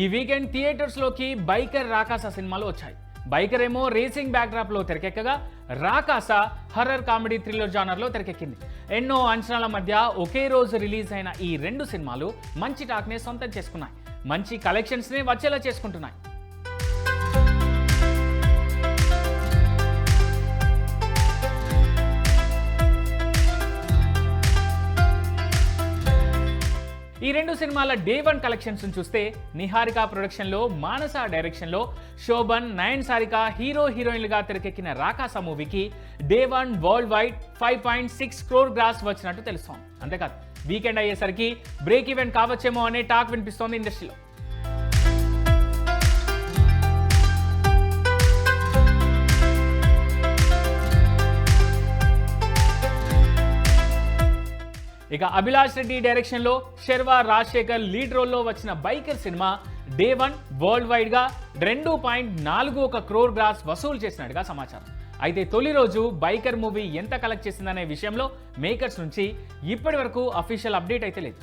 ఈ weekend థియేటర్స్లోకి biker రాకాస సినిమాలు వచ్చాయి. బైకర్ ఏమో రేసింగ్ బ్యాక్డ్రాప్లో తెరకెక్కగా, రాకాస హర్రర్ కామెడీ థ్రిల్లర్ జానర్లో తెరకెక్కింది. ఎన్నో అంచనాల మధ్య ఒకే రోజు రిలీజ్ అయిన ఈ రెండు సినిమాలు మంచి టాక్నే సొంతం చేసుకున్నాయి. మంచి కలెక్షన్స్ని వచ్చేలా చేసుకుంటున్నాయి. ఈ రెండు సినిమాల డే 1 కలెక్షన్స్ చూస్తే నిహారిక ప్రొడక్షన్లో, మానస డైరెక్షన్లో శోభన్, నయన్ సారిక హీరోయిన్లుగా తెరకెక్కిన రాకాస మూవీకి day 1 world wide 5.6 crore gross వచ్చినట్టు తెలుస్తోంది. అంతేకాదు, వీకెండ్ అయ్యేసరికి బ్రేక్ ఈవెన్ కావచ్చేమో అనే టాక్ వినిపిస్తోంది ఇండస్ట్రీలో. ఇక అభిలాష్ రెడ్డి డైరెక్షన్లో శర్వా రాజశేఖర్ లీడ్ రోల్లో వచ్చిన బైకర్ సినిమా డే 1 వరల్డ్ వైడ్గా 2.41 crore గ్రాస్ వసూలు చేసినట్టుగా సమాచారం. అయితే తొలి రోజు బైకర్ మూవీ ఎంత కలెక్ట్ చేసిందనే విషయంలో మేకర్స్ నుంచి ఇప్పటి వరకు అఫీషియల్ అప్డేట్ అయితే లేదు.